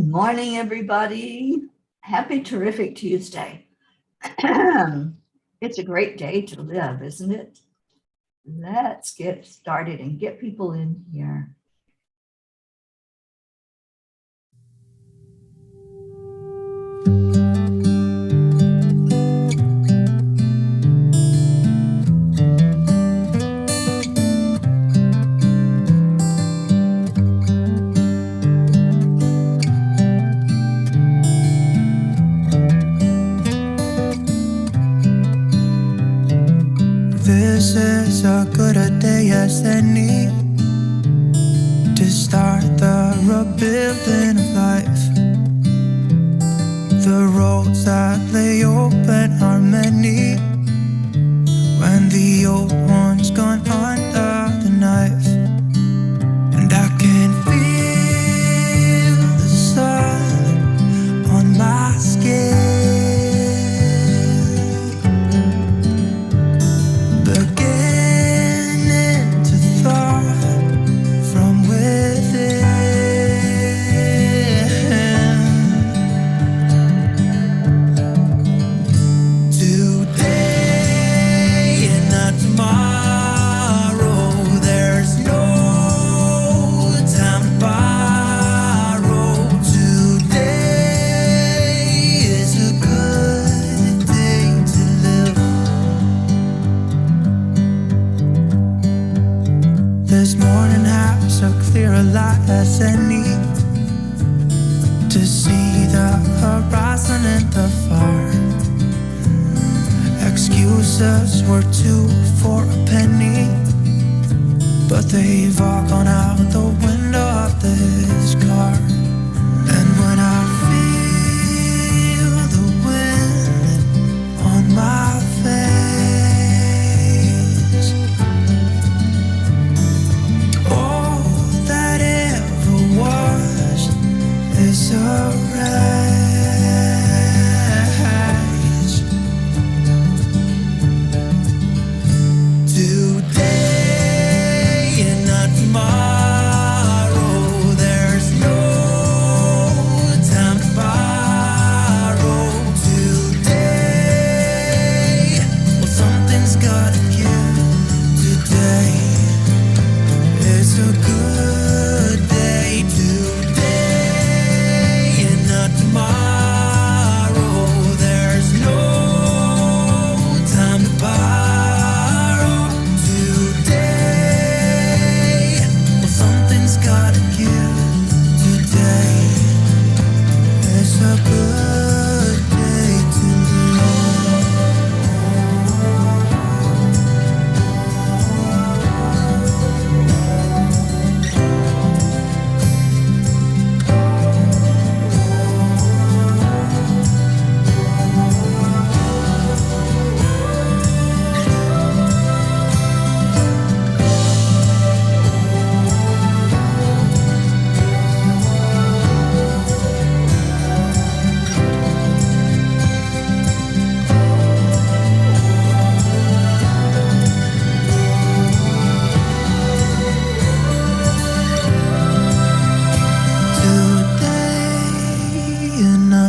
Morning, everybody. Happy terrific Tuesday. It's a great day to live, isn't it? Let's get started and get people in here. This is as good a day as any to start the rebuilding of life. The roads that lay open are many when the old one's gone under the knife. And I can feel the sun on my skin, as any to see the horizon in the far. Excuses were 2 for a penny, but they've all gone out the window of this car. And when I feel the wind on my face, all that ever was is a race. Today and not tomorrow, there's no time to borrow. Today, well, something's gotta give. Today is a good day. Today and not tomorrow, there's no time to borrow. Today, well, something's gotta give. Today is a good day to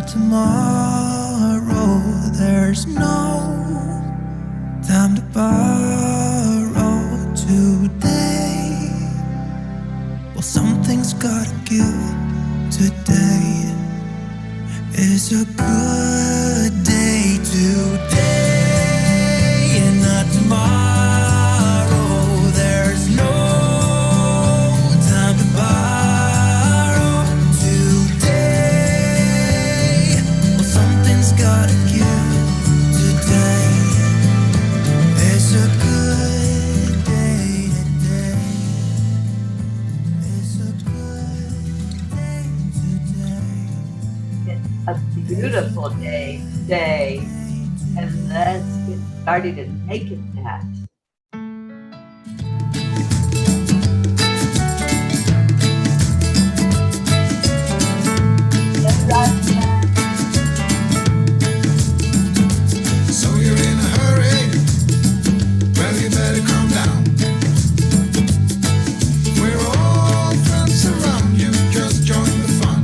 tomorrow, there's no time to borrow. Today, well, something's gotta give. Today is a good day. Today and not tomorrow, there's no time to borrow. Today, well, something's gotta give. Today is a good day. Today is a good day. Today. It's a beautiful day today. And let's get started and make it that. So you're in a hurry? Well, you better calm down. We're all friends around you, just join the fun.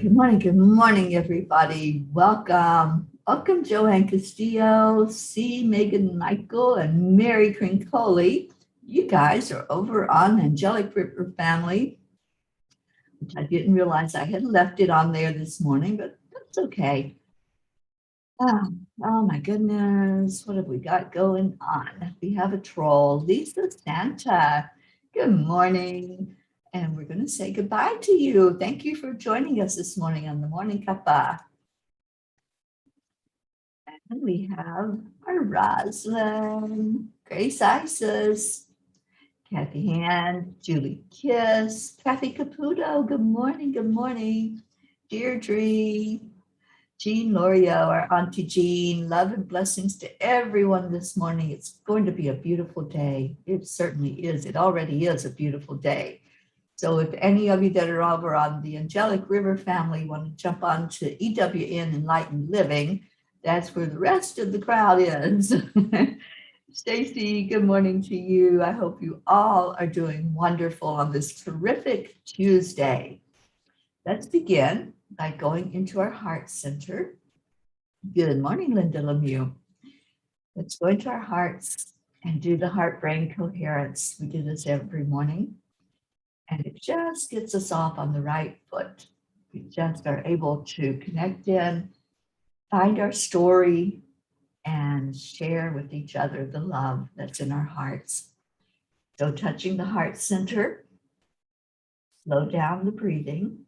Good morning, everybody. Welcome. Welcome, Joanne Castillo, C. Megan Michael, and Mary Crincoli. You guys are over on Angelic River Family, which I didn't realize I had left it on there this morning, but that's okay. Oh my goodness, what have we got going on? We have a troll, Lisa Santa. Good morning. And we're going to say goodbye to you. Thank you for joining us this morning on the Morning Cuppa. And we have our Roslyn, Grace Isis, Kathy Hand, Julie Kiss, Kathy Caputo. Good morning. Good morning. Deirdre, Jean Lorio, our Auntie Jean. Love and blessings to everyone this morning. It's going to be a beautiful day. It certainly is. It already is a beautiful day. So if any of you that are over on the Angelic River Family want to jump on to EWN Enlightened Living, that's where the rest of the crowd is. Stacy, good morning to you. I hope you all are doing wonderful on this terrific Tuesday. Let's begin by going into our heart center. Good morning, Linda Lemieux. Let's go into our hearts and do the heart-brain coherence. We do this every morning. And it just gets us off on the right foot. We just are able to connect in, find our story, and share with each other the love that's in our hearts. So touching the heart center, slow down the breathing,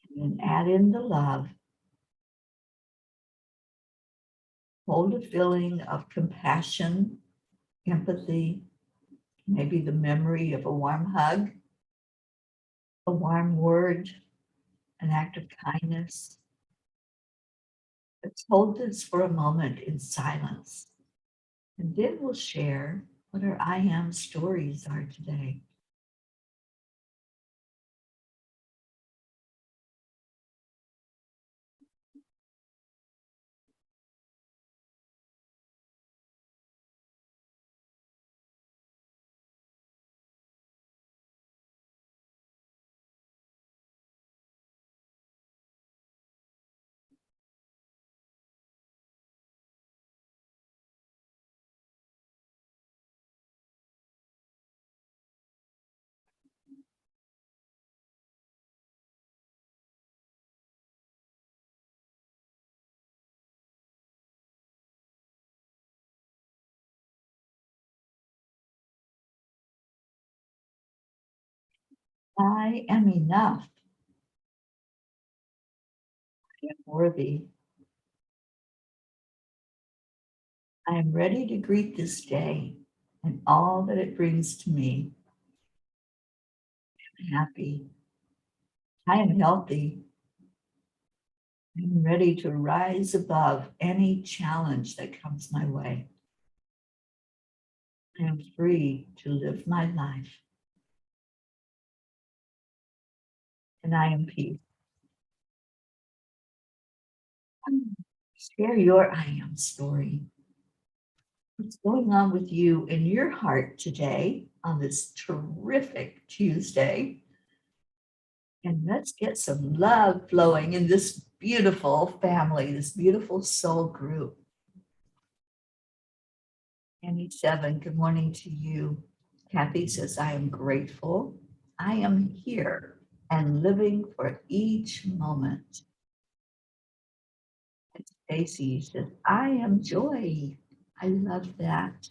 and then add in the love. Hold a feeling of compassion, empathy, maybe the memory of a warm hug, a warm word, an act of kindness. Let's hold this for a moment in silence, and then we'll share what our I am stories are today. I am enough. I am worthy. I am ready to greet this day and all that it brings to me. I am happy. I am healthy. I am ready to rise above any challenge that comes my way. I am free to live my life. And I am peace. Share your I am story. What's going on with you in your heart today on this terrific Tuesday? And let's get some love flowing in this beautiful family, this beautiful soul group. Annie 7, good morning to you. Kathy says, I am grateful. I am here and living for each moment. And Stacy says, I am joy. I love that.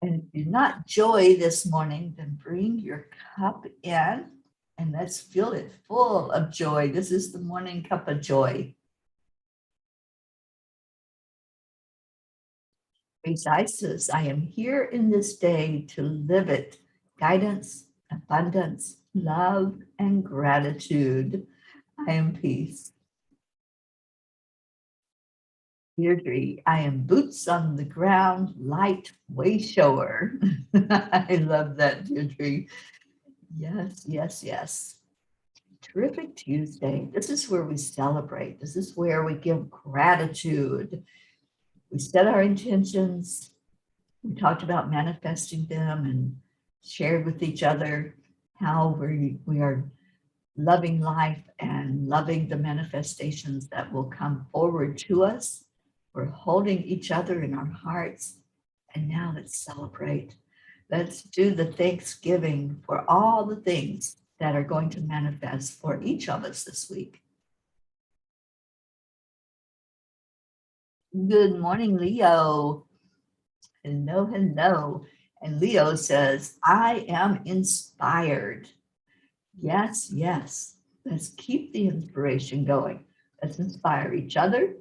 And if you're not joy this morning, then bring your cup in and let's fill it full of joy. This is the morning Cuppa JoY. Grace Isis, I am here in this day to live it. Guidance, abundance, love, and gratitude. I am peace. Deirdre, I am boots on the ground, light way shower. I love that, Deirdre. Yes, yes, yes. Terrific Tuesday. This is where we celebrate. This is where we give gratitude. We set our intentions. We talked about manifesting them and shared with each other how we are loving life and loving the manifestations that will come forward to us. We're holding each other in our hearts. And now let's celebrate. Let's do the Thanksgiving for all the things that are going to manifest for each of us this week. Good morning, Leo. Hello, hello. And Leo says, I am inspired. Yes, yes. Let's keep the inspiration going. Let's inspire each other.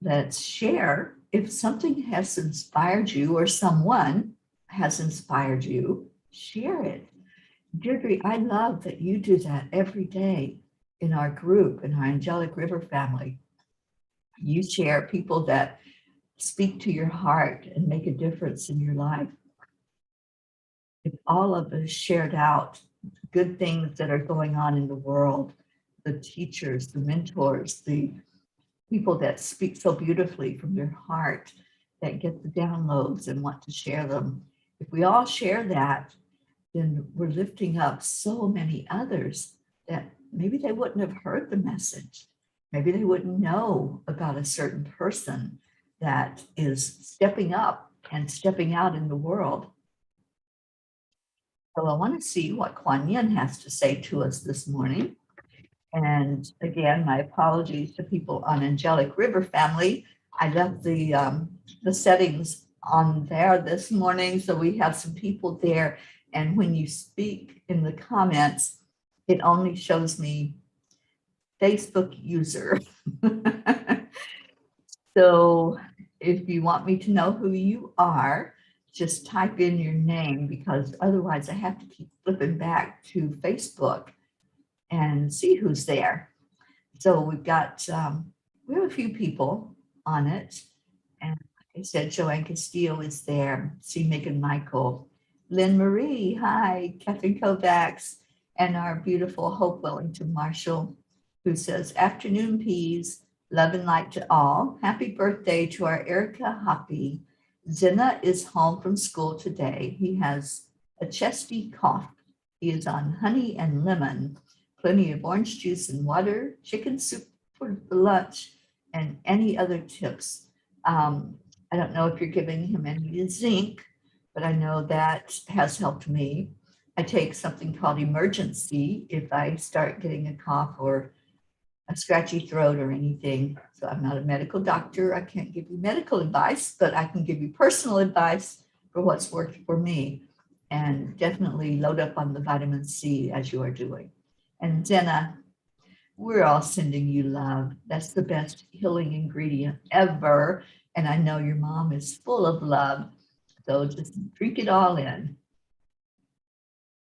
Let's share. If something has inspired you or someone has inspired you, share it. Deirdre, I love that you do that every day in our group, in our Angelic River family. You share people that speak to your heart and make a difference in your life. If all of us shared out good things that are going on in the world, the teachers, the mentors, the people that speak so beautifully from their heart, that get the downloads and want to share them. If we all share that, then we're lifting up so many others that maybe they wouldn't have heard the message. Maybe they wouldn't know about a certain person that is stepping up and stepping out in the world. So I want to see what Kuan Yin has to say to us this morning. And again, my apologies to people on Angelic River Family. I left the settings on there this morning, so we have some people there. And when you speak in the comments, it only shows me Facebook user. So if you want me to know who you are, just type in your name, because otherwise I have to keep flipping back to Facebook and see who's there. So we've got, we have a few people on it. And like I said, Joanne Castillo is there. See Megan Michael, Lynn Marie, hi, Catherine Kovacs, and our beautiful Hope Wellington Marshall, who says, afternoon peas, love and light to all. Happy birthday to our Erica Hoppy. Zena is home from school today. He has a chesty cough. He is on honey and lemon, plenty of orange juice and water, chicken soup for lunch, and any other tips. I don't know if you're giving him any zinc, but I know that has helped me. I take something called emergency if I start getting a cough or a scratchy throat or anything. So I'm not a medical doctor. I can't give you medical advice, but I can give you personal advice for what's worked for me. And definitely load up on the vitamin C as you are doing. And Jenna, we're all sending you love. That's the best healing ingredient ever. And I know your mom is full of love. So just drink it all in.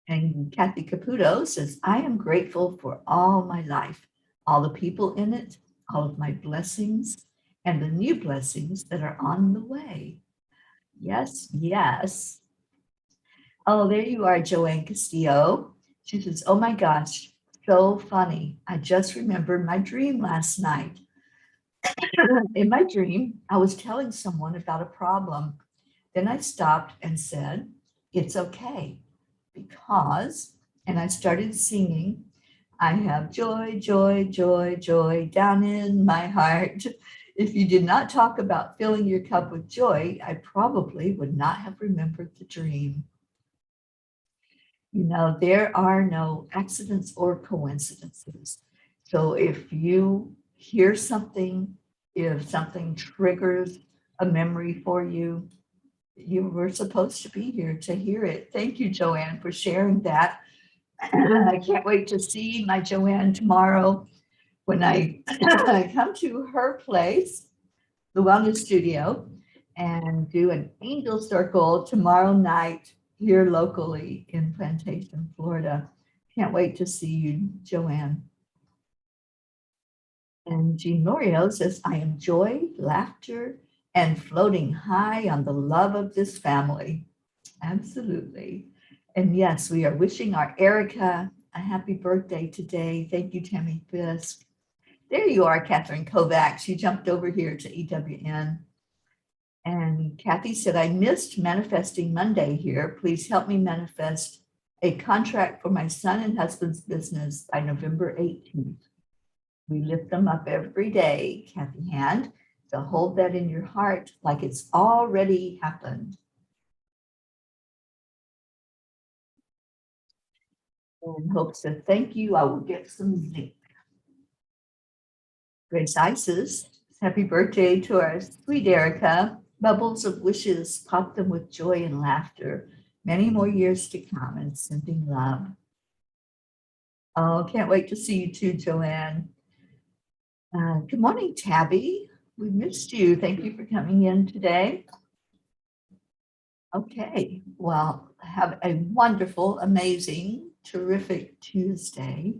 And Kathy Caputo says, I am grateful for all my life, all the people in it, all of my blessings, and the new blessings that are on the way. Yes, yes. Oh, there you are, Joanne Castillo. She says, oh my gosh, so funny. I just remembered my dream last night. In my dream, I was telling someone about a problem. Then I stopped and said, it's okay, because, and I started singing, I have joy, joy, joy, joy down in my heart. If you did not talk about filling your cup with joy, I probably would not have remembered the dream. You know, there are no accidents or coincidences. So if you hear something, if something triggers a memory for you, you were supposed to be here to hear it. Thank you, Joanne, for sharing that. I can't wait to see my Joanne tomorrow when I come to her place, the Wellness Studio, and do an angel circle tomorrow night here locally in Plantation, Florida. Can't wait to see you, Joanne. And Jean Lorio says, I am joy, laughter, and floating high on the love of this family. Absolutely. And yes, we are wishing our Erica a happy birthday today. Thank you, Tammy Fisk. There you are, Catherine Kovacs. You jumped over here to EWN. And Kathy said, I missed Manifesting Monday here. Please help me manifest a contract for my son and husband's business by November 18th. We lift them up every day, Kathy Hand. So hold that in your heart like it's already happened. And Hope said, thank you. I will get some zinc. Grace Isis, happy birthday to our sweet Erica. Bubbles of wishes, pop them with joy and laughter. Many more years to come and sending love. Oh, can't wait to see you too, Joanne. Good morning, Tabby. We missed you. Thank you for coming in today. Okay, well, have a wonderful, amazing, terrific Tuesday.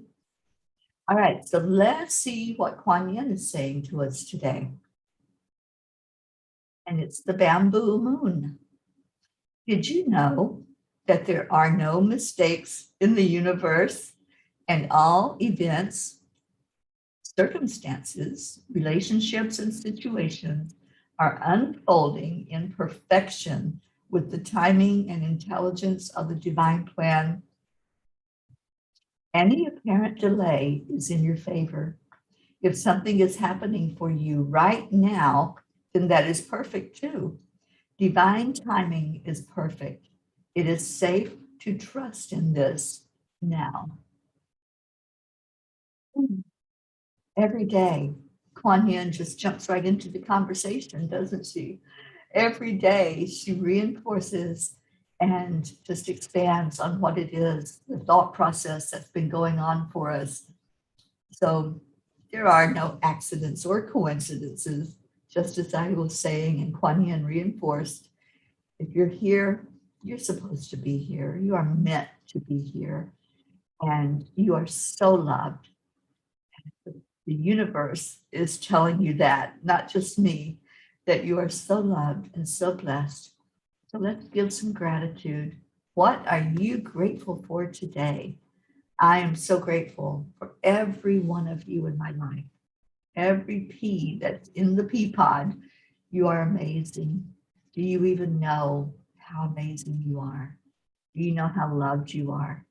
All right, so let's see what Kuan Yin is saying to us today. And it's the bamboo moon. Did you know that there are no mistakes in the universe and all events, circumstances, relationships, and situations are unfolding in perfection with the timing and intelligence of the divine plan? Any apparent delay is in your favor. If something is happening for you right now, then that is perfect too. Divine timing is perfect. It is safe to trust in this now. Every day, Kuan Yin just jumps right into the conversation, doesn't she? Every day she reinforces and just expands on what it is, the thought process that's been going on for us. So there are no accidents or coincidences, just as I was saying, and Kuan Yin reinforced. If you're here, you're supposed to be here. You are meant to be here. And you are so loved. The universe is telling you that, not just me, that you are so loved and so blessed. So let's give some gratitude. What are you grateful for today? I am so grateful for every one of you in my life. Every pea that's in the pea pod, you are amazing. Do you even know how amazing you are? Do you know how loved you are?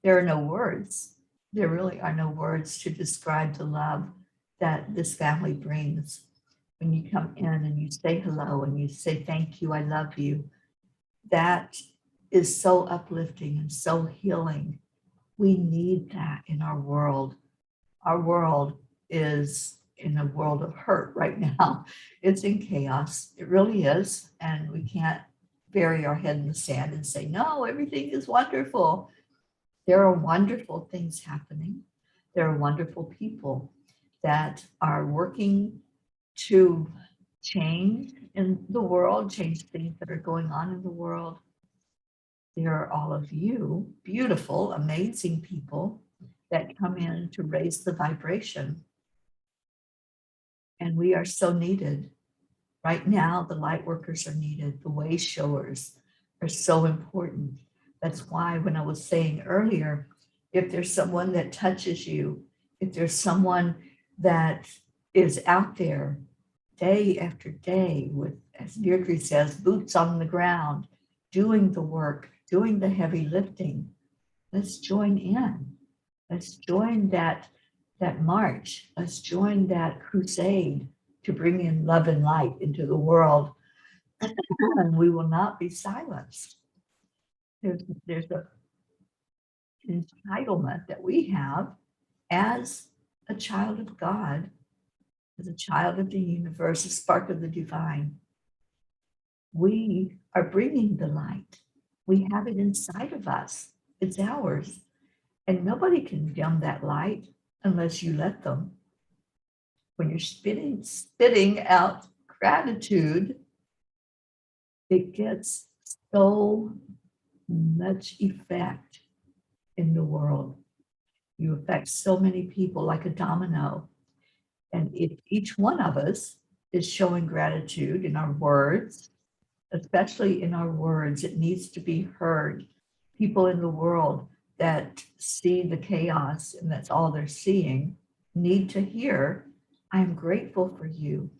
There are no words. There really are no words to describe the love that this family brings. When you come in and you say hello and you say, thank you, I love you, that is so uplifting and so healing. We need that in our world. Our world is in a world of hurt right now. It's in chaos. It really is. And we can't bury our head in the sand and say, no, everything is wonderful. There are wonderful things happening. There are wonderful people that are working to change in the world, change things that are going on in the world. There are all of you, beautiful, amazing people that come in to raise the vibration. And we are so needed. Right now, the light workers are needed. The way showers are so important. That's why when I was saying earlier, if there's someone that touches you, if there's someone that is out there day after day with, as Deirdre says, boots on the ground, doing the work, doing the heavy lifting, let's join in. Let's join that march. Let's join that crusade to bring in love and light into the world. And we will not be silenced. There's an entitlement that we have as a child of God, as a child of the universe, a spark of the divine. We are bringing the light. We have it inside of us. It's ours. And nobody can dim that light unless you let them. When you're spitting out gratitude, it gets so much effect in the world. You affect so many people like a domino. And if each one of us is showing gratitude in our words, especially in our words, it needs to be heard. People in the world that see the chaos and that's all they're seeing need to hear, I'm grateful for you.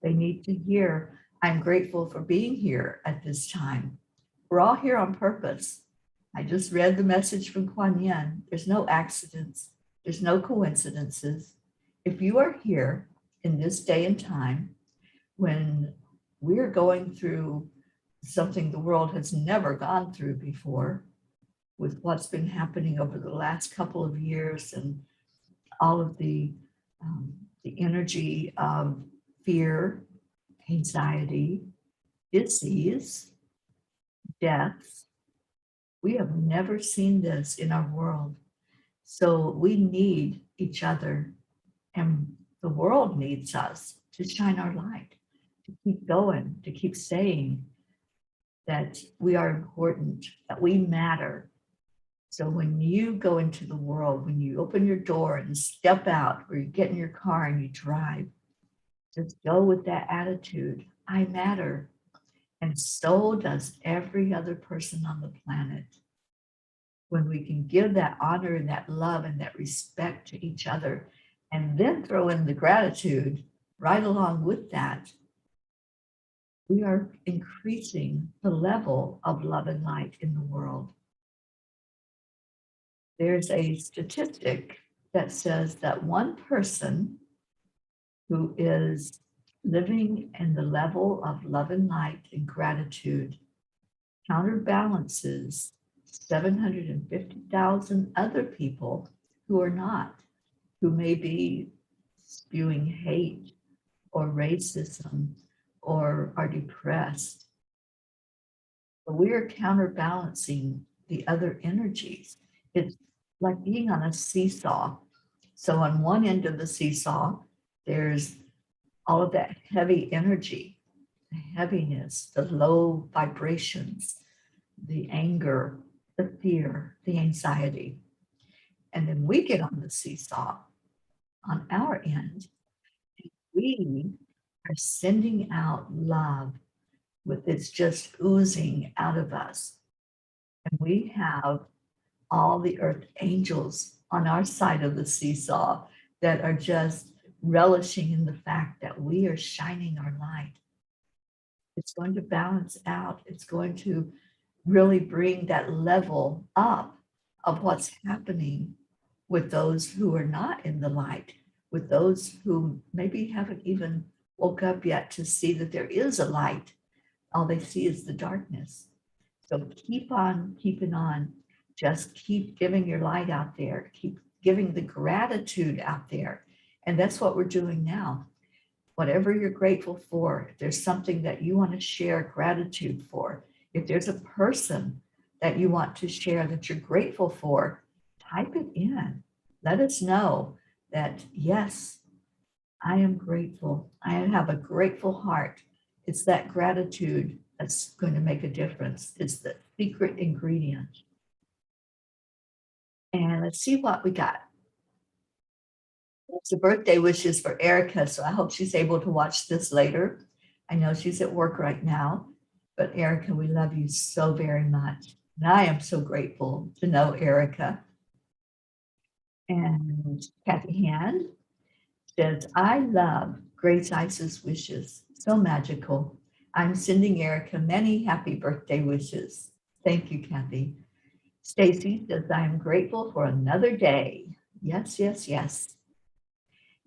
They need to hear, I'm grateful for being here at this time. We're all here on purpose. I just read the message from Kuan Yin. There's no accidents. There's no coincidences. If you are here in this day and time when we're going through something the world has never gone through before, with what's been happening over the last couple of years and all of the energy of fear, anxiety, disease, death. We have never seen this in our world. So we need each other, and the world needs us to shine our light, to keep going, to keep saying that we are important, that we matter. So when you go into the world, when you open your door and step out, or you get in your car and you drive, just go with that attitude. I matter. And so does every other person on the planet. When we can give that honor and that love and that respect to each other, and then throw in the gratitude right along with that, we are increasing the level of love and light in the world. There's a statistic that says that one person who is living in the level of love and light and gratitude counterbalances 750,000 other people who are not, who may be spewing hate or racism or are depressed. But we are counterbalancing the other energies. It's like being on a seesaw. So on one end of the seesaw, there's all of that heavy energy, the heaviness, the low vibrations, the anger, the fear, the anxiety. And then we get on the seesaw on our end. We are sending out love with it's just oozing out of us. And we have all the earth angels on our side of the seesaw that are just relishing in the fact that we are shining our light. It's going to balance out. It's going to really bring that level up of what's happening with those who are not in the light, with those who maybe haven't even woke up yet to see that there is a light. All they see is the darkness. So keep on keeping on. Just keep giving your light out there. Keep giving the gratitude out there. And that's what we're doing now. Whatever you're grateful for, if there's something that you want to share gratitude for, if there's a person that you want to share that you're grateful for, type it in. Let us know that, yes, I am grateful. I have a grateful heart. It's that gratitude that's going to make a difference. It's the secret ingredient. And let's see what we got. It's a birthday wishes for Erica, so I hope she's able to watch this later. I know she's at work right now, but Erica, we love you so very much. And I am so grateful to know Erica. And Kathy Hand says, I love Grace Ice's wishes. So magical. I'm sending Erica many happy birthday wishes. Thank you, Kathy. Stacy says, I am grateful for another day. Yes, yes, yes.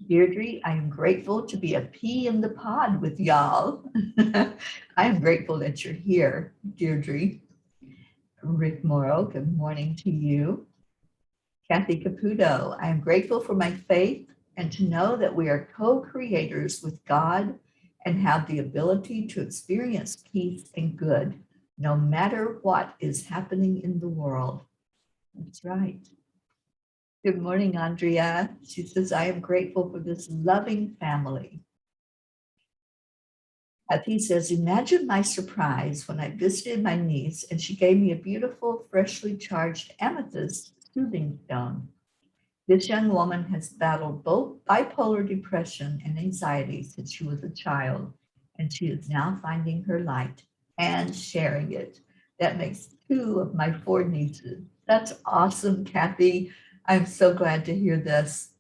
Deirdre, I am grateful to be a pea in the pod with y'all. I am grateful that you're here, Deirdre. Rick Morrow, good morning to you. Kathy Caputo, I am grateful for my faith and to know that we are co-creators with God and have the ability to experience peace and good, no matter what is happening in the world. That's right. Good morning, Andrea. She says, I am grateful for this loving family. Kathy says, imagine my surprise when I visited my niece and she gave me a beautiful, freshly charged amethyst soothing stone. This young woman has battled both bipolar depression and anxiety since she was a child, and she is now finding her light and sharing it. That makes 2 of my 4 nieces. That's awesome, Kathy. I'm so glad to hear this.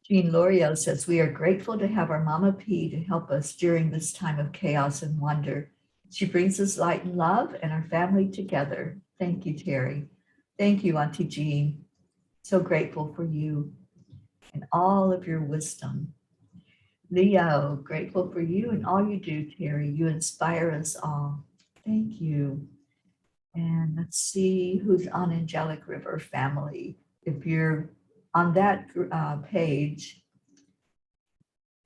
Jean L'Oreal says, we are grateful to have our Mama P to help us during this time of chaos and wonder. She brings us light and love and our family together. Thank you, Teri. Thank you, Auntie Jean. So grateful for you and all of your wisdom. Leo, grateful for you and all you do, Teri. You inspire us all. Thank you. And let's see who's on Angelic River Family. If you're on that page,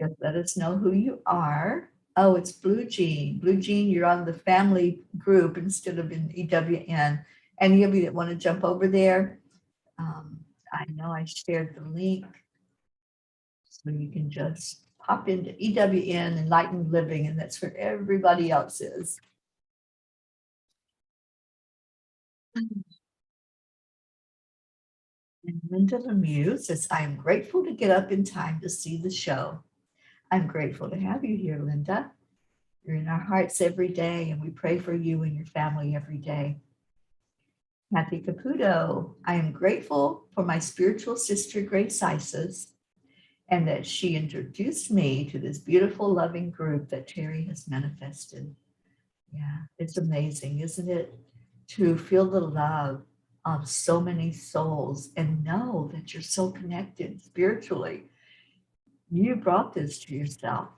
just let us know who you are. Oh, it's Blue Jean. Blue Jean, you're on the family group instead of in EWN. Any of you that want to jump over there, I know I shared the link, so you can just pop into EWN, Enlightened Living, and that's where everybody else is. And Linda Lemieux says, I am grateful to get up in time to see the show. I'm grateful to have you here, Linda. You're in our hearts every day, and we pray for you and your family every day. Kathy Caputo, I am grateful for my spiritual sister, Grace Isis, and that she introduced me to this beautiful, loving group that Teri has manifested. Yeah, it's amazing, isn't it? To feel the love of so many souls and know that you're so connected spiritually. You brought this to yourself.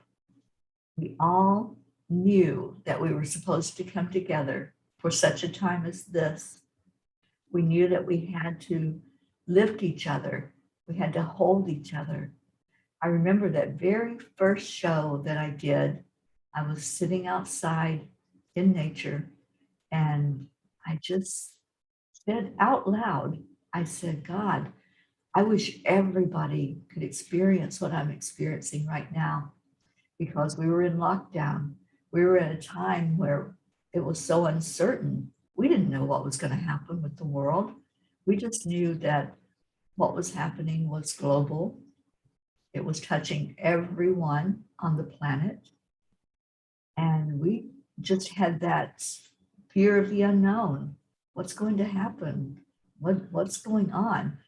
We all knew that we were supposed to come together for such a time as this. We knew that we had to lift each other. We had to hold each other. I remember that very first show that I did. I was sitting outside in nature, and I just said out loud, I said, God, I wish everybody could experience what I'm experiencing right now, because we were in lockdown. We were at a time where it was so uncertain. We didn't know what was going to happen with the world. We just knew that what was happening was global. It was touching everyone on the planet. And we just had that fear of the unknown. What's going to happen? What's going on?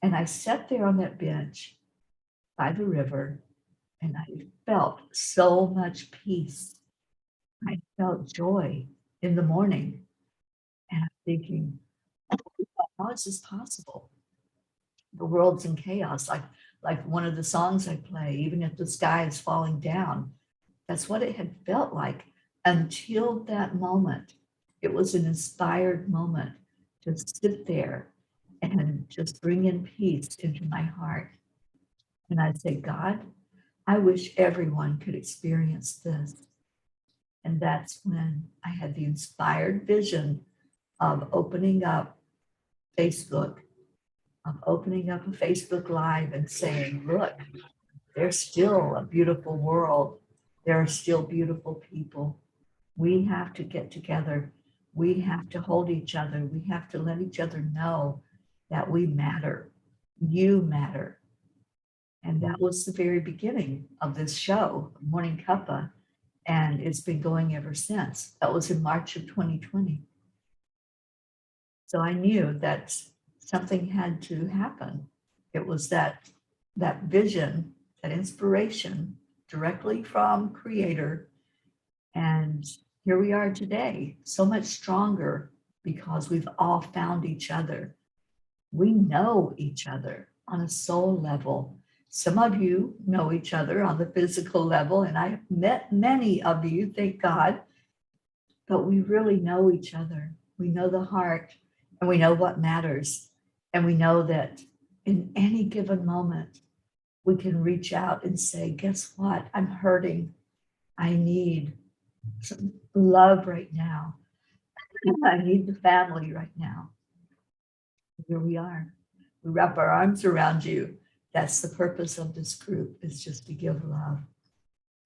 And I sat there on that bench by the river, and I felt so much peace. I felt joy in the morning. And I'm thinking, how is this possible? The world's in chaos. Like one of the songs I play, even if the sky is falling down. That's what it had felt like until that moment. It was an inspired moment to sit there and just bring in peace into my heart. And I'd say, God, I wish everyone could experience this. And that's when I had the inspired vision of opening up Facebook, of opening up a Facebook Live and saying, look, there's still a beautiful world. There are still beautiful people. We have to get together. We have to hold each other. We have to let each other know that we matter. You matter. And that was the very beginning of this show, Morning Cuppa, and it's been going ever since. That was in March of 2020. So I knew that something had to happen. It was that vision, that inspiration directly from Creator. And here we are today, so much stronger because we've all found each other. We know each other on a soul level. Some of you know each other on the physical level, and I've met many of you, thank God, but we really know each other. We know the heart, and we know what matters. And we know that in any given moment, we can reach out and say, guess what? I'm hurting. I need some love right now. I need the family right now. Here we are. We wrap our arms around you. That's the purpose of this group, is just to give love.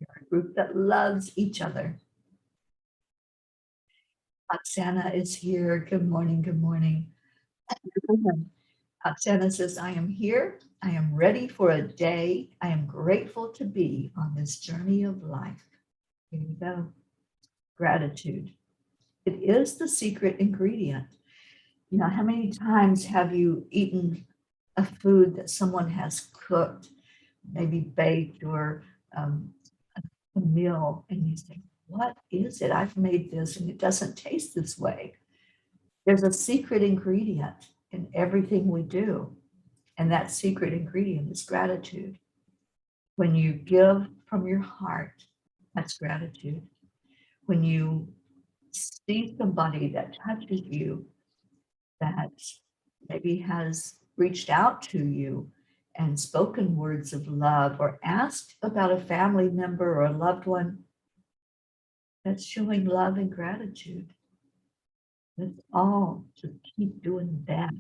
We're a group that loves each other. Oksana is here. Good morning. Good morning. Oksana says, I am here. I am ready for a day. I am grateful to be on this journey of life. Here you go. Gratitude. It is the secret ingredient. You know, how many times have you eaten a food that someone has cooked, maybe baked, or a meal, and you think, what is it? I've made this and it doesn't taste this way. There's a secret ingredient in everything we do, and that secret ingredient is gratitude. When you give from your heart, that's gratitude. When you see somebody that touches you, that maybe has reached out to you and spoken words of love or asked about a family member or a loved one, that's showing love and gratitude. Let's all just keep doing that.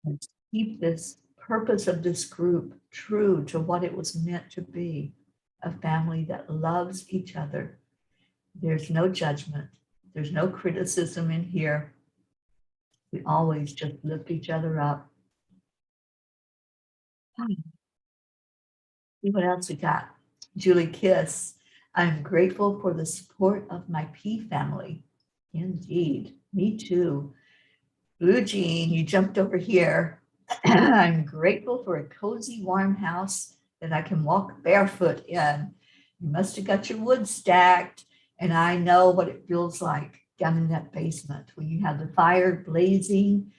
Let's keep this purpose of this group true to what it was meant to be, a family that loves each other. There's no judgment. There's no criticism in here. We always just lift each other up. See what else we got. Julie Kiss. I'm grateful for the support of my P family. Indeed, me too. Blue Jean, you jumped over here. I'm grateful for a cozy, warm house that I can walk barefoot in. You must have got your wood stacked, and I know what it feels like down in that basement when you have the fire blazing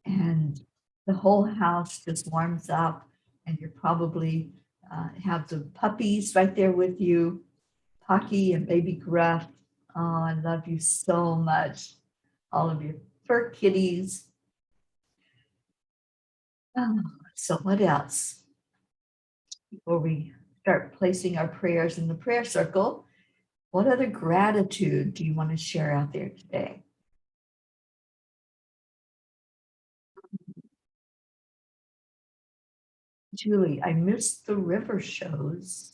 and the whole house just warms up, and you're probably have the puppies right there with you, Pocky and baby Gruff. Oh, I love you so much. All of your fur kitties. Oh, so what else? Before we start placing our prayers in the prayer circle, what other gratitude do you want to share out there today? Julie, I missed the river shows.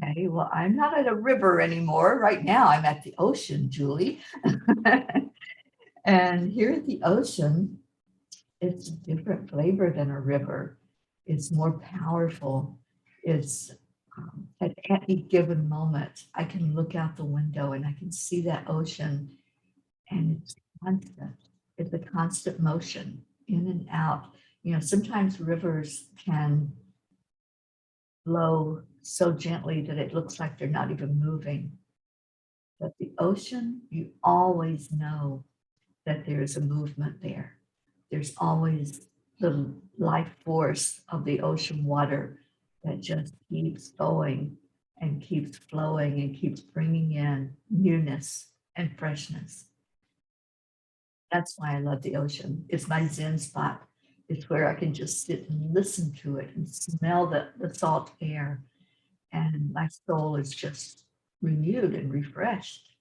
Okay, well, I'm not at a river anymore. Right now, I'm at the ocean, Julie. And here at the ocean, it's a different flavor than a river. It's more powerful. It's at any given moment, I can look out the window and I can see that ocean, and it's constant. It's a constant motion in and out. You know, sometimes rivers can flow so gently that it looks like they're not even moving. But the ocean, you always know that there's a movement there. There's always the life force of the ocean water that just keeps going and keeps flowing and keeps bringing in newness and freshness. That's why I love the ocean. It's my Zen spot. It's where I can just sit and listen to it and smell the salt air. And my soul is just renewed and refreshed.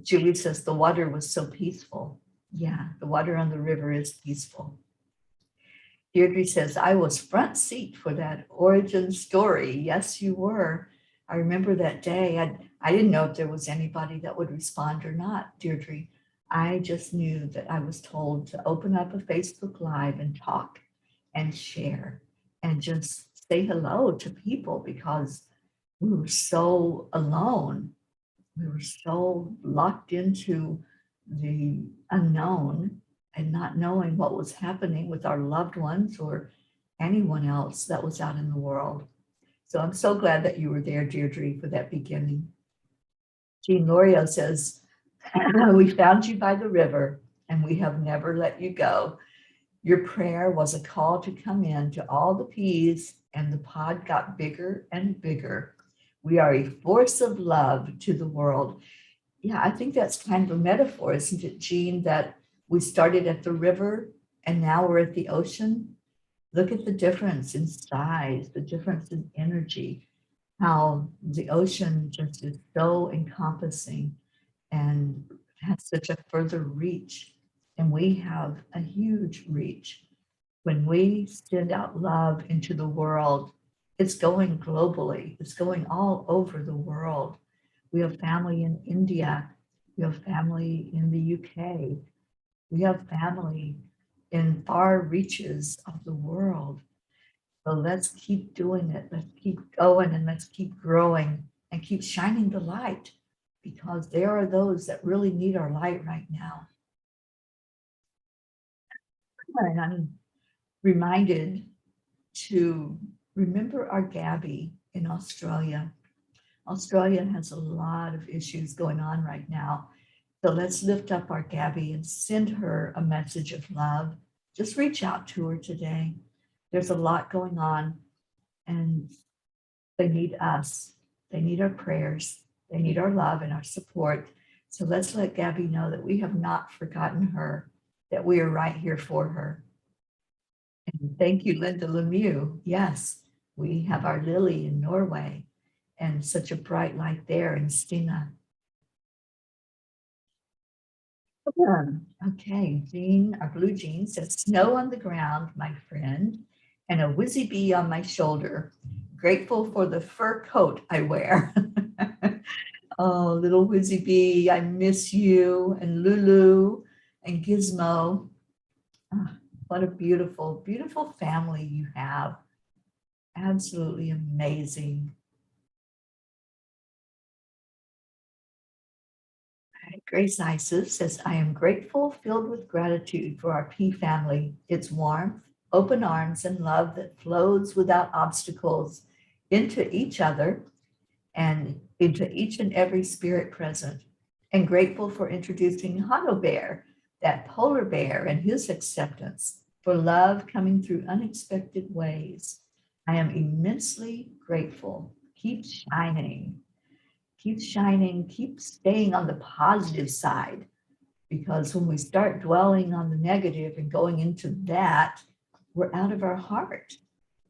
Julie says the water was so peaceful. Yeah, the water on the river is peaceful. Deirdre says, I was front seat for that origin story. Yes, you were. I remember that day. I didn't know if there was anybody that would respond or not, Deirdre. I just knew that I was told to open up a Facebook Live and talk and share and just say hello to people because we were so alone. We were so locked into the unknown and not knowing what was happening with our loved ones or anyone else that was out in the world. So I'm so glad that you were there, Deirdre, for that beginning. Jean Lorio says, we found you by the river and we have never let you go. Your prayer was a call to come in to all the P's, and the pod got bigger and bigger. We are a force of love to the world. Yeah, I think that's kind of a metaphor, isn't it, Jean, that we started at the river and now we're at the ocean? Look at the difference in size, the difference in energy, how the ocean just is so encompassing and has such a further reach. And we have a huge reach. When we send out love into the world, it's going globally. It's going all over the world. We have family in India. We have family in the UK. We have family in far reaches of the world. So let's keep doing it. Let's keep going and let's keep growing and keep shining the light, because there are those that really need our light right now. And I'm reminded to remember our Gabby in Australia. Australia has a lot of issues going on right now. So let's lift up our Gabby and send her a message of love. Just reach out to her today. There's a lot going on, and they need us. They need our prayers. They need our love and our support. So let's let Gabby know that we have not forgotten her, that we are right here for her. And thank you, Linda Lemieux. Yes, we have our Lily in Norway and such a bright light there in Stina. Okay, Jean, our blue Jean says, snow on the ground, my friend, and a whizzy bee on my shoulder. Grateful for the fur coat I wear. Oh, little whizzy bee, I miss you, and Lulu and Gizmo. Ah, what a beautiful, beautiful family you have. Absolutely amazing. Grace Isis says, I am grateful, filled with gratitude for our P family, its warmth, open arms, and love that flows without obstacles into each other and into each and every spirit present. And grateful for introducing Hano Bear, that polar bear, and his acceptance for love coming through unexpected ways. I am immensely grateful. Keep shining. Keep shining, keep staying on the positive side, because when we start dwelling on the negative and going into that, we're out of our heart.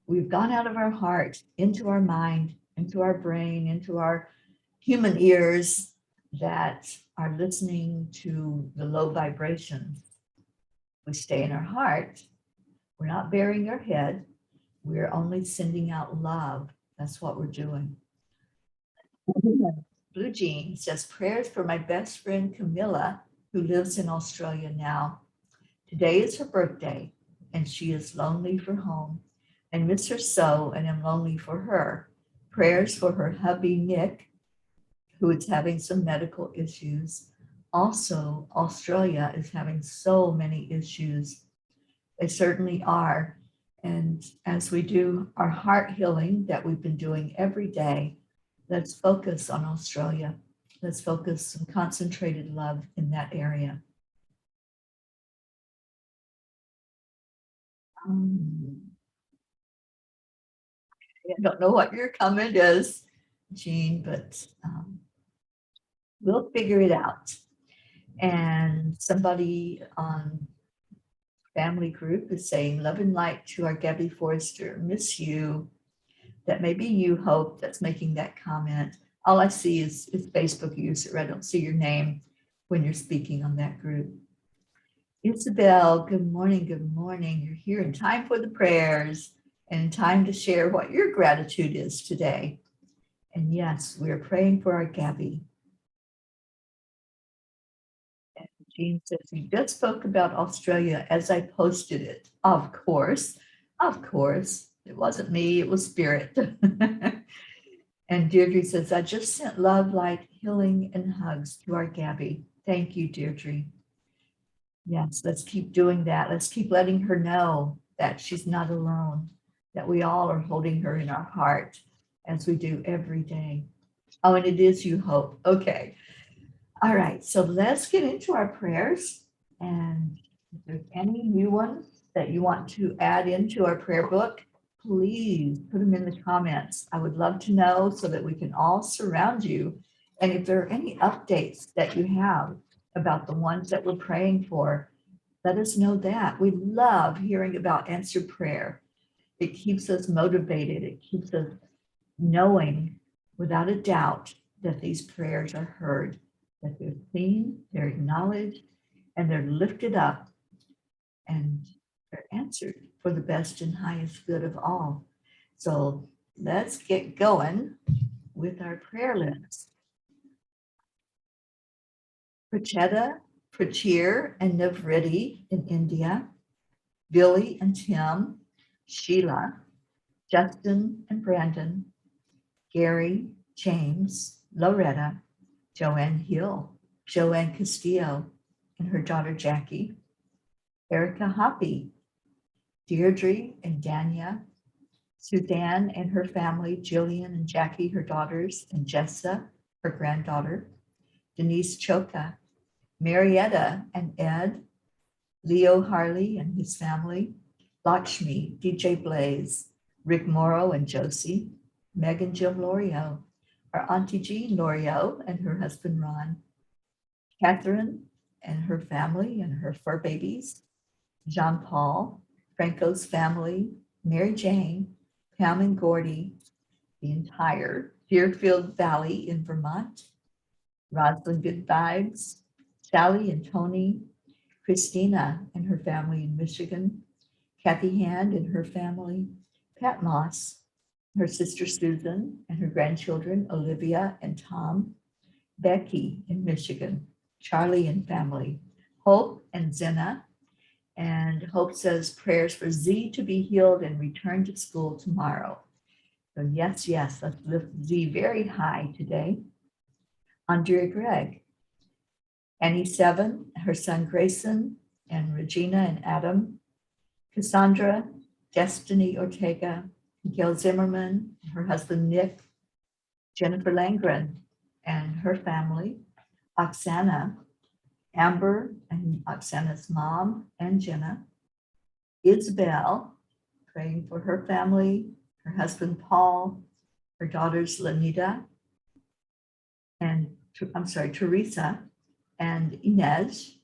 We've gone out of our heart into our mind, into our brain, into our human ears that are listening to the low vibrations. We stay in our heart. We're not burying our head. We're only sending out love. That's what we're doing. Blue Jean says, prayers for my best friend Camilla, who lives in Australia now. Today is her birthday, and she is lonely for home. I miss her so, and am lonely for her. Prayers for her hubby, Nick, who is having some medical issues. Also, Australia is having so many issues. They certainly are. And as we do our heart healing that we've been doing every day, let's focus on Australia. Let's focus on concentrated love in that area. I don't know what your comment is, Jean, but we'll figure it out. And somebody on family group is saying, love and light to our Gabby Forrester, miss you. That may be you, Hope, that's making that comment. All I see is Facebook user. I don't see your name when you're speaking on that group. Isabel, good morning, good morning. You're here in time for the prayers and in time to share what your gratitude is today. And yes, we are praying for our Gabby. And Jean says, we just spoke about Australia as I posted it. Of course. It wasn't me, it was spirit. And Deirdre says, I just sent love, light, healing, and hugs to our Gabby. Thank you, Deirdre. Yes, let's keep doing that. Let's keep letting her know that she's not alone, that we all are holding her in our heart as we do every day. Oh, and it is you, Hope. Okay. All right. So let's get into our prayers. And if there's any new ones that you want to add into our prayer book, please put them in the comments. I would love to know so that we can all surround you. And if there are any updates that you have about the ones that we're praying for, let us know that. We love hearing about answered prayer. It keeps us motivated. It keeps us knowing without a doubt that these prayers are heard, that they're seen, they're acknowledged, and they're lifted up, and they're answered for the best and highest good of all. So let's get going with our prayer list. Pracheta, Prachir, and Navriti in India, Billy and Tim, Sheila, Justin and Brandon, Gary, James, Loretta, Joanne Hill, Joanne Castillo, and her daughter Jackie, Erica Hoppy, Deirdre and Dania, Suzanne and her family, Jillian and Jackie, her daughters, and Jessa, her granddaughter, Denise Choka, Marietta and Ed, Leo Harley and his family, Lakshmi, DJ Blaze, Rick Morrow and Josie, Meg and Jim Lorio, our Auntie Jean Lorio and her husband Ron, Catherine and her family and her fur babies, Jean Paul, Franco's family, Mary Jane, Pam and Gordy, the entire Deerfield Valley in Vermont, Rosalind Good Vibes, Sally and Tony, Christina and her family in Michigan, Kathy Hand and her family, Pat Moss, her sister Susan and her grandchildren Olivia and Tom, Becky in Michigan, Charlie and family, Hope and Zena. And Hope says prayers for Z to be healed and return to school tomorrow. So yes, let's lift Z very high today. Andrea Gregg, Annie Seven, her son Grayson, and Regina and Adam, Cassandra, Destiny Ortega, Gail Zimmerman, her husband Nick, Jennifer Langren and her family, Oksana, Amber and Oksana's mom and Jenna, Isabel, praying for her family, her husband Paul, her daughters Lanita, and Teresa and Inez,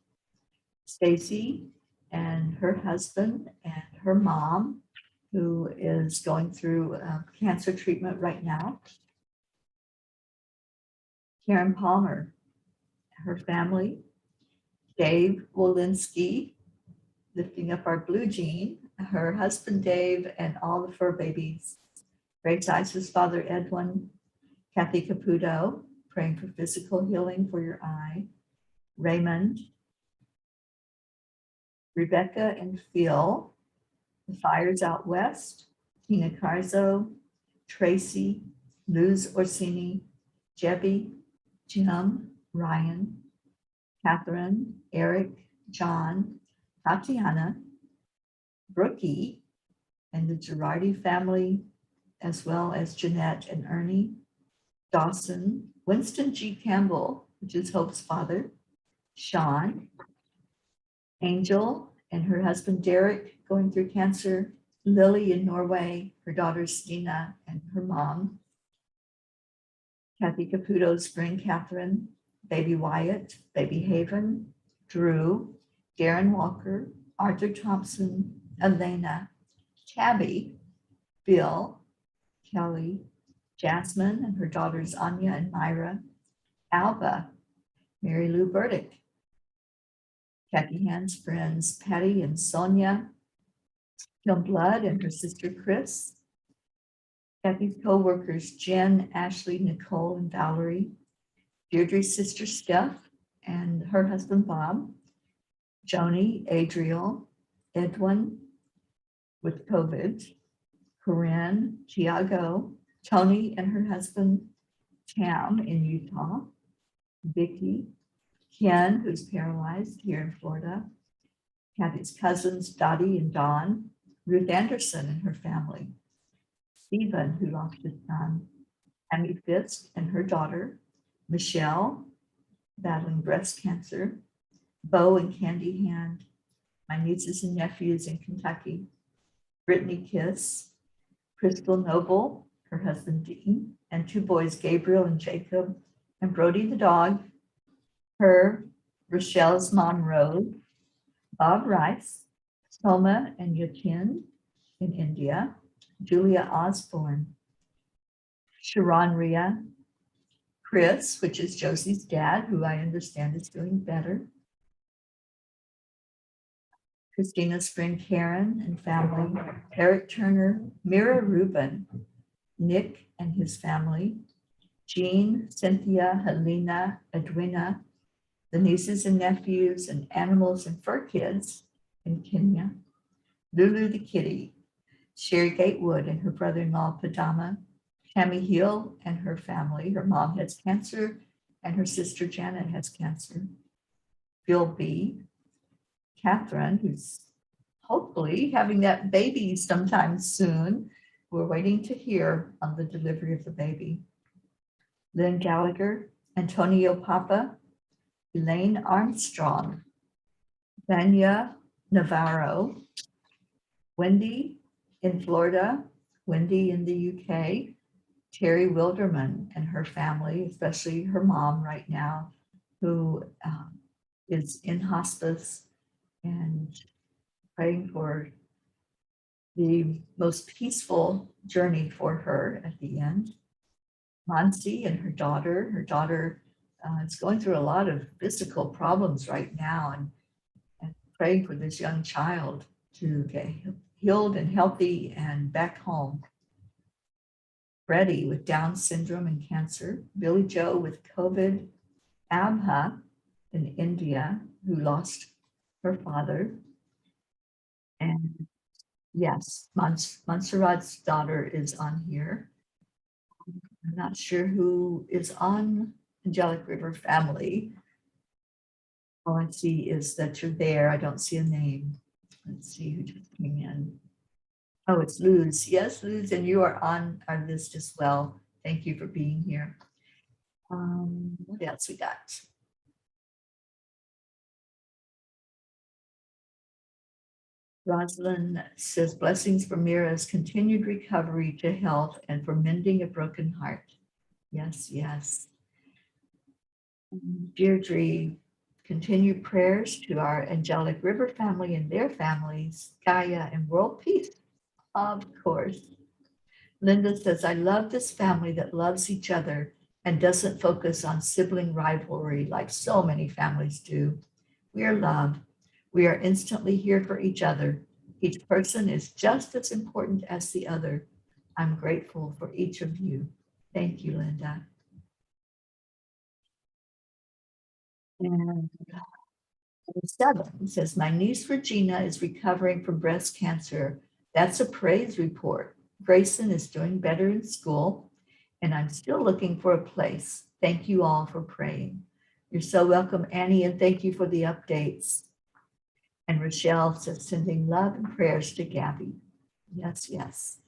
Stacy and her husband and her mom, who is going through cancer treatment right now, Karen Palmer, her family, Dave Wolinski, lifting up our blue jean, her husband Dave, and all the fur babies, Grace Isis' father Edwin, Kathy Caputo, praying for physical healing for your eye, Raymond, Rebecca and Phil, the fires out west, Tina Carzo, Tracy, Luz Orsini, Jebby, Jim, Ryan, Catherine, Eric, John, Tatiana, Brookie, and the Girardi family, as well as Jeanette and Ernie, Dawson, Winston G. Campbell, which is Hope's father, Sean, Angel and her husband Derek going through cancer, Lily in Norway, her daughter Stina and her mom, Kathy Caputo's friend Catherine, baby Wyatt, baby Haven, Drew, Darren Walker, Arthur Thompson, Elena, Tabby, Bill, Kelly, Jasmine and her daughters Anya and Myra, Alba, Mary Lou Burdick, Kathy Hand's friends Patty and Sonia, Kim Blood and her sister Chris, Kathy's co-workers Jen, Ashley, Nicole, and Valerie, Deirdre's sister Steph and her husband Bob, Joni, Adriel, Edwin with COVID, Corinne, Tiago, Tony and her husband Tam in Utah, Vicky, Ken, who's paralyzed here in Florida, Kathy's cousins Dottie and Dawn, Ruth Anderson and her family, Stephen, who lost his son, Amy Fisk and her daughter, Michelle, battling breast cancer, Bo and Candy Hand, my nieces and nephews in Kentucky, Brittany Kiss, Crystal Noble, her husband Dean, and two boys, Gabriel and Jacob, and Brody the dog, her, Rochelle's mom, Rose, Bob Rice, Soma and Yatin in India, Julia Osborne, Sharon Ria, Chris, which is Josie's dad, who I understand is doing better, Christina's friend Karen and family, Eric Turner, Mira Rubin, Nick and his family, Jean, Cynthia, Helena, Edwina, the nieces and nephews and animals and fur kids in Kenya, Lulu the kitty, Sherry Gatewood and her brother-in-law Padama, Tammy Hill and her family. Her mom has cancer and her sister Janet has cancer. Bill B, Catherine, who's hopefully having that baby sometime soon. We're waiting to hear on the delivery of the baby. Lynn Gallagher, Antonio Papa, Elaine Armstrong, Vanya Navarro, Wendy in Florida, Wendy in the UK, Terry Wilderman and her family, especially her mom right now, who is in hospice, and praying for the most peaceful journey for her at the end. Monsi and her daughter. Her daughter is going through a lot of physical problems right now, and praying for this young child to get healed and healthy and back home. Freddie with Down syndrome and cancer. Billy Joe with COVID. Abha in India, who lost her father. And yes, Montserrat's daughter is on here. I'm not sure who is on Angelic River Family. All I see is that you're there. I don't see a name. Let's see who just came in. Oh, it's Luz. Yes, Luz, and you are on our list as well. Thank you for being here. What else we got? Rosalind says, blessings for Mira's continued recovery to health and for mending a broken heart. Yes, yes. Deirdre, continued prayers to our Angelic River family and their families, Gaia and world peace, of course. Linda says, I love this family that loves each other and doesn't focus on sibling rivalry like so many families do. We are loved. We are instantly here for each other. Each person is just as important as the other. I'm grateful for each of you. Thank you, Linda. And 7 says, my niece Regina is recovering from breast cancer. That's a praise report. Grayson is doing better in school, and I'm still looking for a place. Thank you all for praying. You're so welcome, Annie, and thank you for the updates. And Rochelle says, sending love and prayers to Gabby. Yes, yes.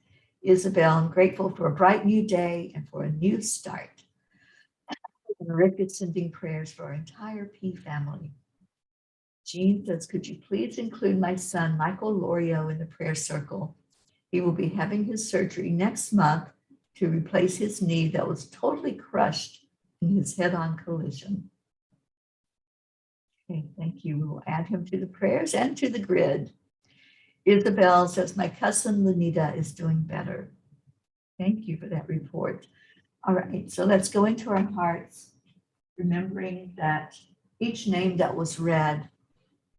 Isabel, I'm grateful for a bright new day and for a new start. And Rick is sending prayers for our entire P family. Jean says, could you please include my son, Michael Lorio, in the prayer circle? He will be having his surgery next month to replace his knee that was totally crushed in his head-on collision. Okay, thank you. We will add him to the prayers and to the grid. Isabel says, my cousin Lenita is doing better. Thank you for that report. All right, so let's go into our hearts, remembering that each name that was read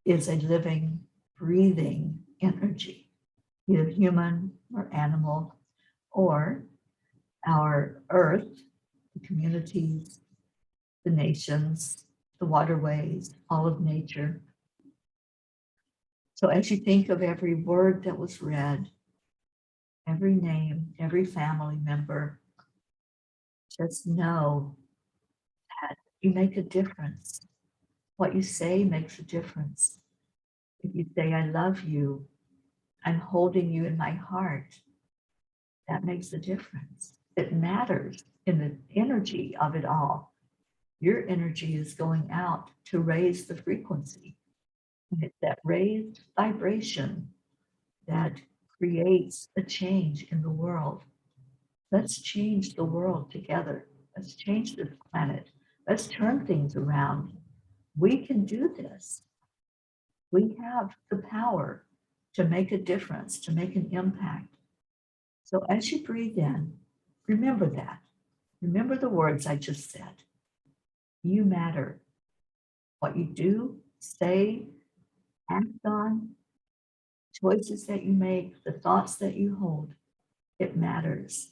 is a living, breathing energy, either human or animal, or our earth, the communities, the nations, the waterways, all of nature. So as you think of every word that was read, every name, every family member, just know that you make a difference. What you say makes a difference. If you say, I love you, I'm holding you in my heart, that makes a difference. It matters in the energy of it all. Your energy is going out to raise the frequency. And it's that raised vibration that creates a change in the world. Let's change the world together. Let's change this planet. Let's turn things around. We can do this. We have the power to make a difference, to make an impact. So as you breathe in, remember that. Remember the words I just said. You matter. What you do, say, act on, choices that you make, the thoughts that you hold, it matters.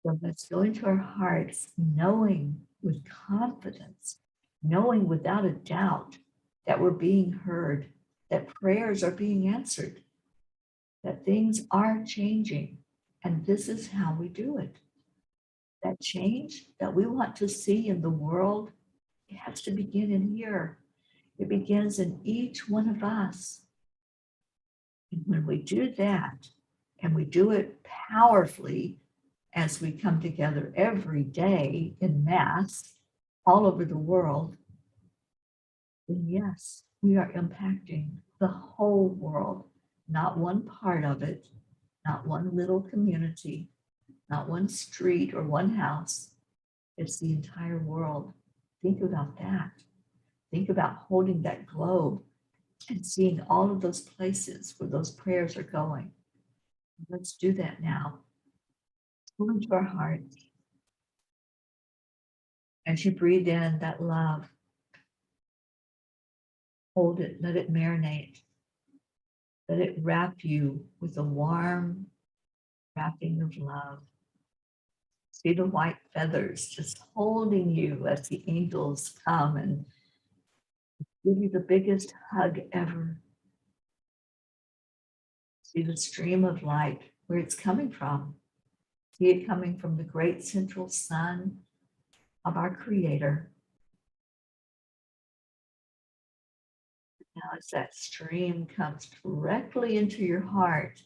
So let's go into our hearts, knowing with confidence, knowing without a doubt that we're being heard, that prayers are being answered, that things are changing. And this is how we do it. That change that we want to see in the world, it has to begin in here. It begins in each one of us. And when we do that, and we do it powerfully as we come together every day in mass all over the world, then yes, we are impacting the whole world, not one part of it, not one little community, not one street or one house. It's the entire world. Think about that. Think about holding that globe and seeing all of those places where those prayers are going. Let's do that now. Pull into our heart. As you breathe in that love, hold it, let it marinate. Let it wrap you with a warm wrapping of love. See the white feathers just holding you as the angels come and give you the biggest hug ever. See the stream of light, where it's coming from. See it coming from the great central sun of our Creator. Now, as that stream comes directly into your heart,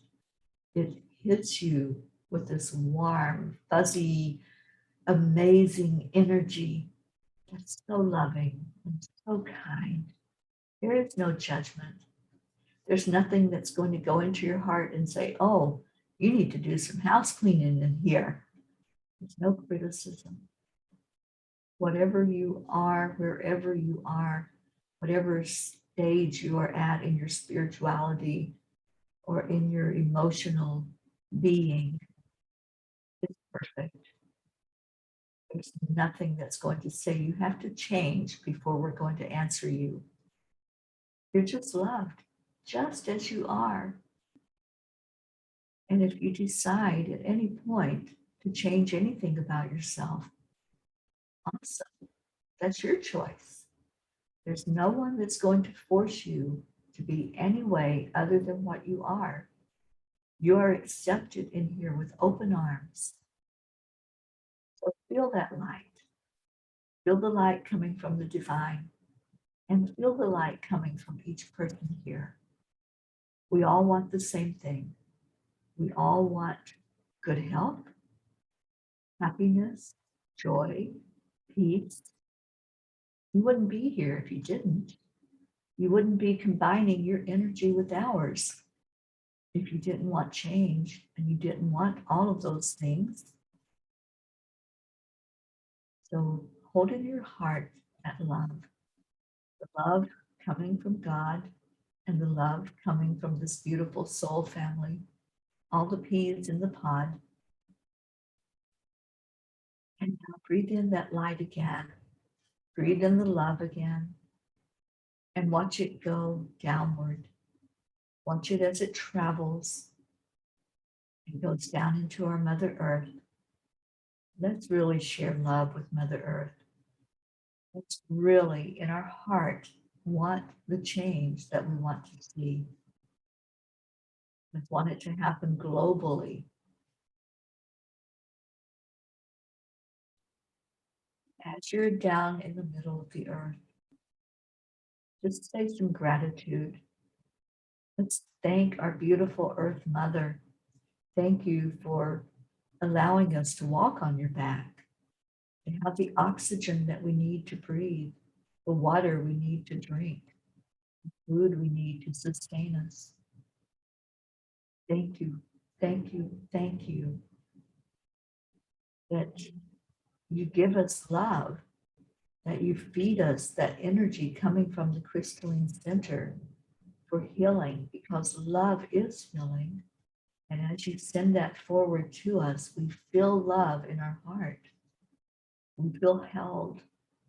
it hits you with this warm, fuzzy, amazing energy that's so loving and so kind. There is no judgment. There's nothing that's going to go into your heart and say, oh, you need to do some house cleaning in here. There's no criticism. Whatever you are, wherever you are, whatever stage you are at in your spirituality or in your emotional being, is perfect. There's nothing that's going to say you have to change before we're going to answer you. You're just loved, just as you are. And if you decide at any point to change anything about yourself, awesome. That's your choice. There's no one that's going to force you to be any way other than what you are. You are accepted in here with open arms. So feel that light. Feel the light coming from the divine, and feel the light coming from each person here. We all want the same thing. We all want good health, happiness, joy, peace. You wouldn't be here if you didn't. You wouldn't be combining your energy with ours if you didn't want change and you didn't want all of those things. So hold in your heart that love, the love coming from God and the love coming from this beautiful soul family, all the peas in the pod. And now breathe in that light again. Breathe in the love again and watch it go downward. Watch it as it travels and goes down into our Mother Earth. Let's really share love with Mother Earth. Let's really, in our heart, want the change that we want to see. Let's want it to happen globally. As you're down in the middle of the earth, just say some gratitude. Let's thank our beautiful Earth Mother. Thank you for allowing us to walk on your back and have the oxygen that we need to breathe, the water we need to drink, the food we need to sustain us. Thank you, thank you, thank you that you give us love, that you feed us that energy coming from the crystalline center for healing, because love is healing. And as you send that forward to us, we feel love in our heart. We feel held.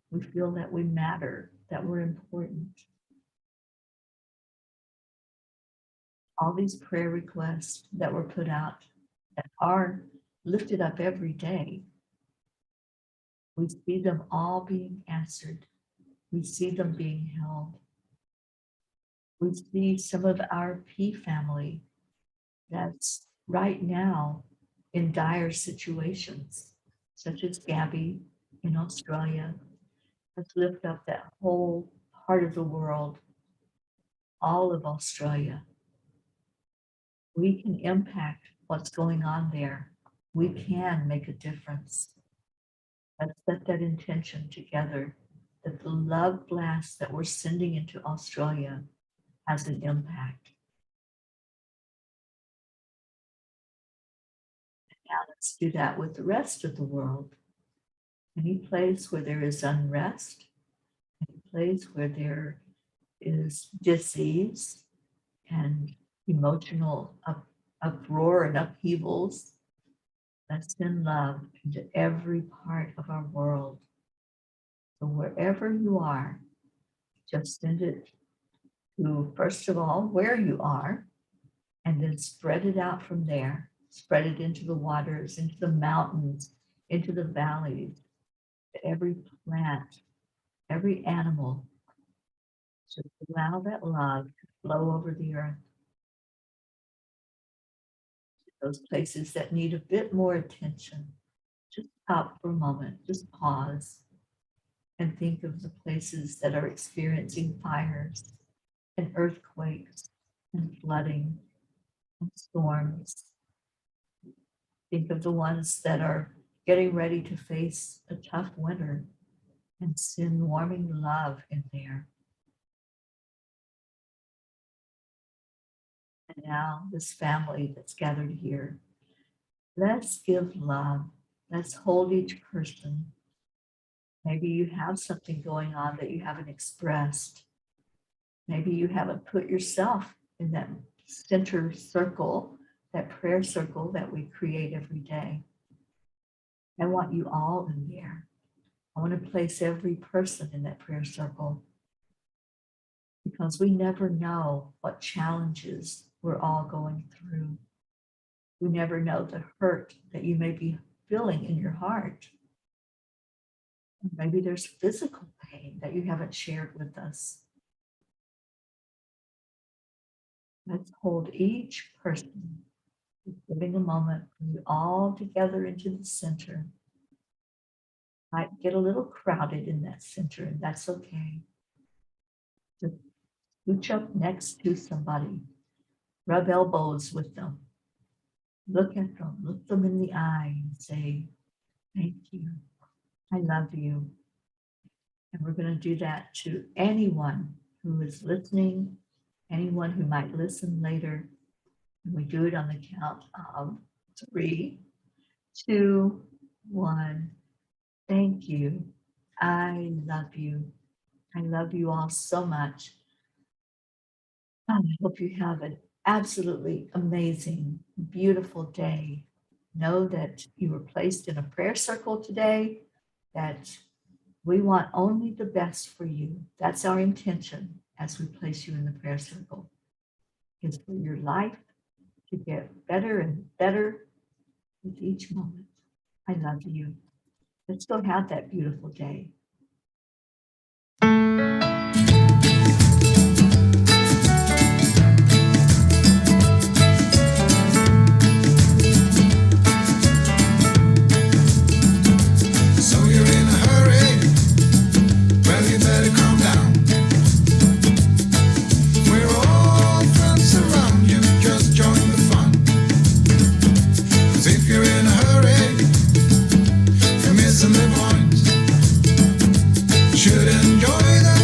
We feel that we matter, that we're important. All these prayer requests that were put out that are lifted up every day, we see them all being answered. We see them being held. We see some of our P family that's right now in dire situations, such as Gabby in Australia. Let's lift up that whole part of the world, all of Australia. We can impact what's going on there. We can make a difference. Let's set that intention together that the love blast that we're sending into Australia has an impact. Now let's do that with the rest of the world. Any place where there is unrest, any place where there is disease and emotional uproar and upheavals, let's send love into every part of our world. So wherever you are, just send it to, first of all, where you are, and then spread it out from there. Spread it into the waters, into the mountains, into the valleys, to every plant, every animal. Just allow that love to flow over the earth. Those places that need a bit more attention, just stop for a moment, just pause and think of the places that are experiencing fires and earthquakes and flooding and storms. Think of the ones that are getting ready to face a tough winter and send warming love in there. And now this family that's gathered here, let's give love. Let's hold each person. Maybe you have something going on that you haven't expressed. Maybe you haven't put yourself in that center circle, that prayer circle that we create every day. I want you all in there. I want to place every person in that prayer circle, because we never know what challenges we're all going through. We never know the hurt that you may be feeling in your heart. Maybe there's physical pain that you haven't shared with us. Let's hold each person, giving a moment, bring you all together into the center. Might get a little crowded in that center, and that's okay. Just scooch up next to somebody, rub elbows with them, look at them, look them in the eye and say, thank you, I love you. And we're going to do that to anyone who is listening, anyone who might listen later. And we do it on the count of 3, 2, 1. Thank you. I love you. I love you all so much. I hope you have an absolutely amazing, beautiful day. Know that you were placed in a prayer circle today, that we want only the best for you. That's our intention as we place you in the prayer circle, is for your life to get better and better with each moment. I love you. Let's go have that beautiful day. So you're in a hurry? Well, you better calm down. We're all friends around you, just join the fun. 'Cause if you're in a hurry, you're missing the point. Should enjoy that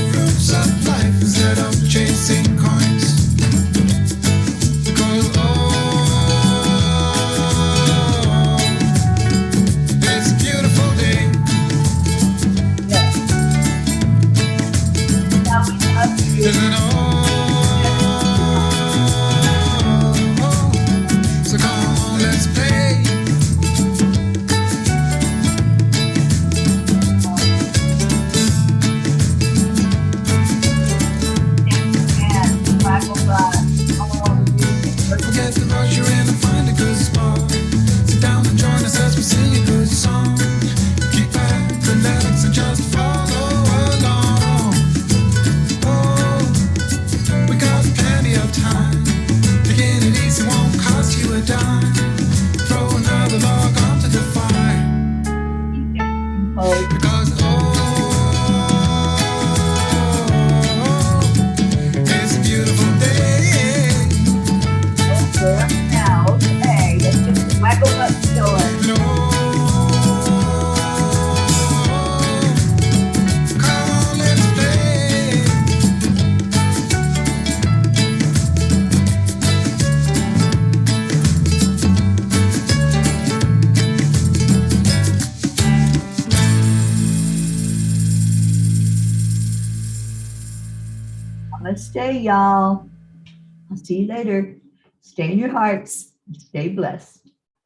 Namaste, y'all. I'll see you later. Stay in your hearts. Stay blessed.